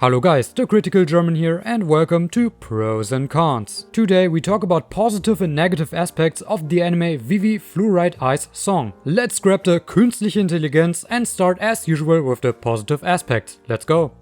Hello guys, the Critical German here and welcome to Pros and Cons. Today we talk about positive and negative aspects of the anime Vivy Fluorite Ice Song. Let's grab the künstliche Intelligenz and start as usual with the positive aspects. Let's go!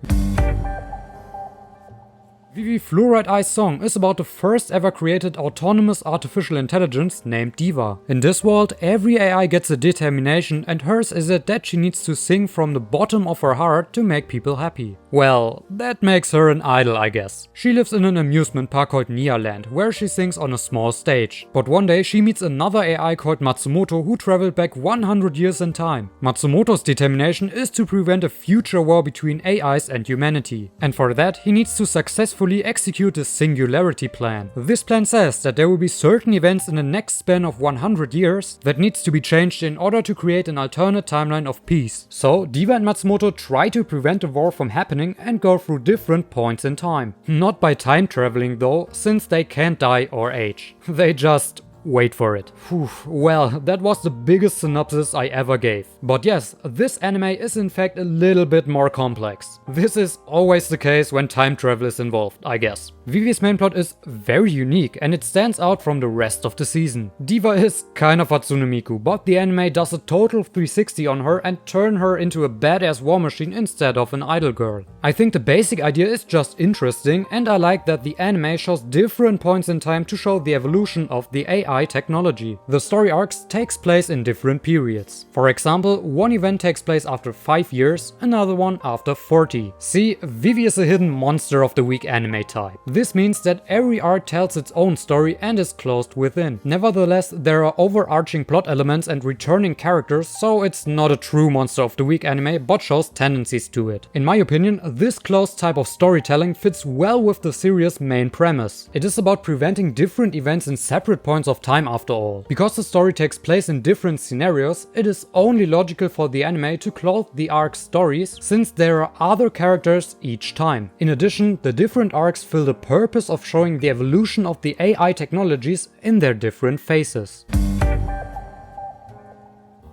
Vivy Fluorite Ice Song is about the first ever created autonomous artificial intelligence named Diva. In this world, every AI gets a determination and hers is it that she needs to sing from the bottom of her heart to make people happy. Well, that makes her an idol, I guess. She lives in an amusement park called Nia Land, where she sings on a small stage. But one day she meets another AI called Matsumoto who traveled back 100 years in time. Matsumoto's determination is to prevent a future war between AIs and humanity. And for that, he needs to successfully execute the singularity plan. This plan says that there will be certain events in the next span of 100 years that needs to be changed in order to create an alternate timeline of peace. So Diva and Matsumoto try to prevent the war from happening and go through different points in time. Not by time traveling though, since they can't die or age. They just wait for it. Whew. Well, that was the biggest synopsis I ever gave. But yes, this anime is in fact a little bit more complex. This is always the case when time travel is involved, I guess. Vivi's main plot is very unique and it stands out from the rest of the season. Diva is kind of Hatsune Miku, but the anime does a total 360 on her and turn her into a badass war machine instead of an idol girl. I think the basic idea is just interesting and I like that the anime shows different points in time to show the evolution of the AI technology. The story arcs takes place in different periods. For example, one event takes place after 5 years, another one after 40. See, Vivy is a hidden monster of the week anime type. This means that every arc tells its own story and is closed within. Nevertheless, there are overarching plot elements and returning characters, so it's not a true monster of the week anime but shows tendencies to it. In my opinion, this closed type of storytelling fits well with the series' main premise. It is about preventing different events in separate points of time after all. Because the story takes place in different scenarios, it is only logical for the anime to close the arc's stories since there are other characters each time. In addition, the different arcs fill the purpose of showing the evolution of the AI technologies in their different phases.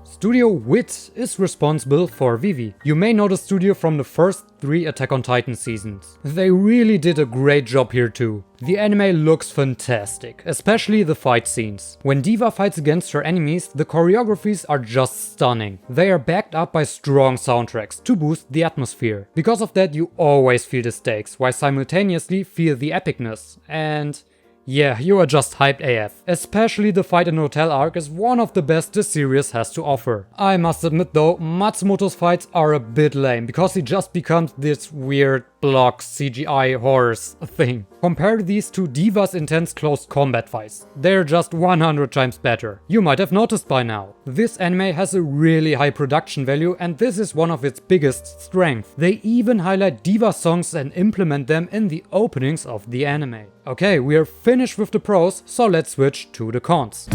Studio Wit is responsible for Vivy. You may know the studio from the first 3 Attack on Titan seasons. They really did a great job here too. The anime looks fantastic, especially the fight scenes. When Diva fights against her enemies, the choreographies are just stunning. They are backed up by strong soundtracks to boost the atmosphere. Because of that, you always feel the stakes, while simultaneously feel the epicness. And yeah, you are just hyped AF. Especially the fight in Hotel arc is one of the best this series has to offer. I must admit though, Matsumoto's fights are a bit lame because he just becomes this weird block CGI horse thing. Compare these to Diva's intense close combat fights. They're just 100 times better. You might have noticed by now. This anime has a really high production value and this is one of its biggest strengths. They even highlight Diva songs and implement them in the openings of the anime. Okay, we are finished with the pros, so let's switch to the cons.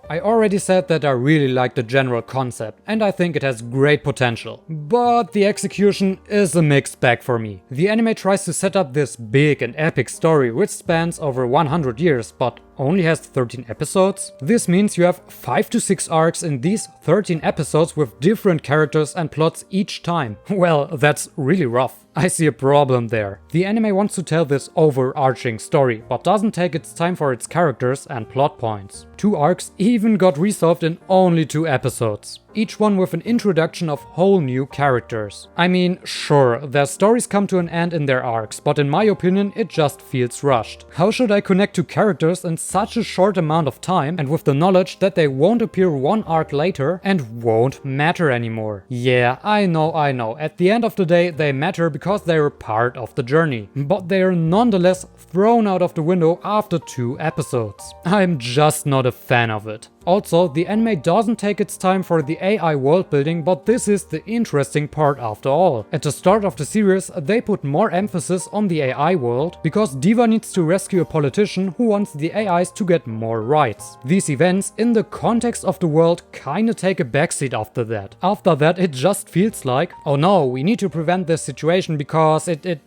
I already said that I really like the general concept and I think it has great potential. But the execution is a mixed bag for me. The anime tries to set up this big and epic story which spans over 100 years but only has 13 episodes. This means you have 5 to 6 arcs in these 13 episodes with different characters and plots each time. Well, that's really rough. I see a problem there. The anime wants to tell this overarching story, but doesn't take its time for its characters and plot points. 2 arcs even got resolved in only 2 episodes. Each one with an introduction of whole new characters. I mean, sure, their stories come to an end in their arcs, but in my opinion it just feels rushed. How should I connect to characters in such a short amount of time and with the knowledge that they won't appear one arc later and won't matter anymore? Yeah, I know, at the end of the day they matter because they are part of the journey, but they are nonetheless thrown out of the window after 2 episodes. I'm just not a fan of it. Also, the anime doesn't take its time for the AI world building, but this is the interesting part after all. At the start of the series, they put more emphasis on the AI world because Diva needs to rescue a politician who wants the AIs to get more rights. These events, in the context of the world, kinda take a backseat after that. After that, it just feels like, oh no, we need to prevent this situation because it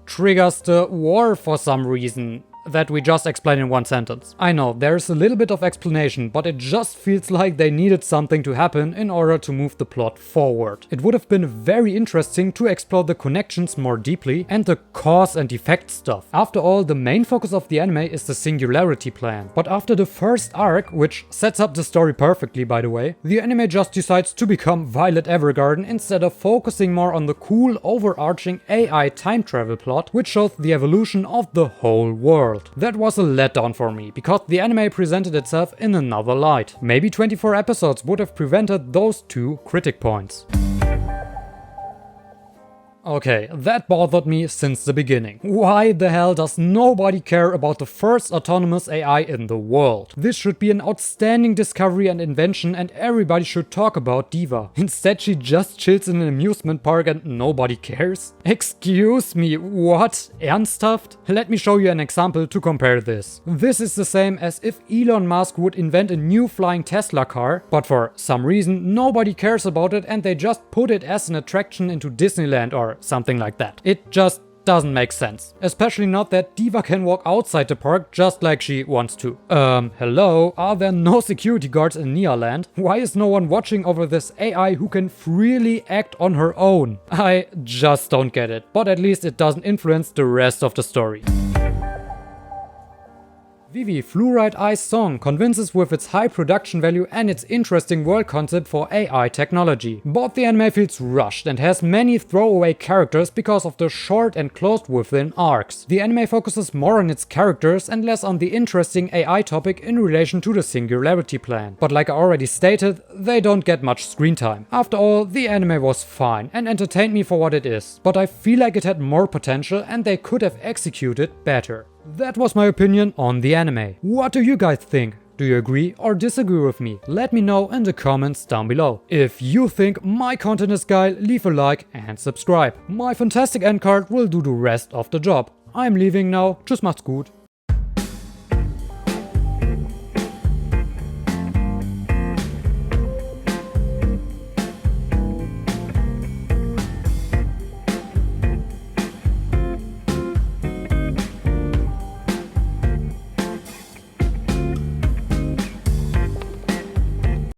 triggers the war for some reason. that we just explain in one sentence. I know, there's a little bit of explanation, but it just feels like they needed something to happen in order to move the plot forward. It would have been very interesting to explore the connections more deeply and the cause and effect stuff. After all, the main focus of the anime is the singularity plan. But after the first arc, which sets up the story perfectly by the way, the anime just decides to become Violet Evergarden instead of focusing more on the cool overarching AI time travel plot, which shows the evolution of the whole world. That was a letdown for me, because the anime presented itself in another light. Maybe 24 episodes would have prevented those two critic points. Okay, that bothered me since the beginning. Why the hell does nobody care about the first autonomous AI in the world? This should be an outstanding discovery and invention and everybody should talk about Diva. Instead she just chills in an amusement park and nobody cares? Excuse me, what? Ernsthaft? Let me show you an example to compare this. This is the same as if Elon Musk would invent a new flying Tesla car, but for some reason nobody cares about it and they just put it as an attraction into Disneyland or something like that. It just doesn't make sense. Especially not that Diva can walk outside the park just like she wants to. Hello? Are there no security guards in Nealand? Why is no one watching over this AI who can freely act on her own? I just don't get it. But at least it doesn't influence the rest of the story. Vivy Fluorite song convinces with its high production value and its interesting world concept for AI technology. But the anime feels rushed and has many throwaway characters because of the short and closed within arcs. The anime focuses more on its characters and less on the interesting AI topic in relation to the singularity plan. But like I already stated, they don't get much screen time. After all, the anime was fine and entertained me for what it is. But I feel like it had more potential and they could have executed better. That was my opinion on the anime. What do you guys think? Do you agree or disagree with me? Let me know in the comments down below. If you think my content is geil, leave a like and subscribe. My fantastic end card will do the rest of the job. I'm leaving now. Tschüss, macht's gut.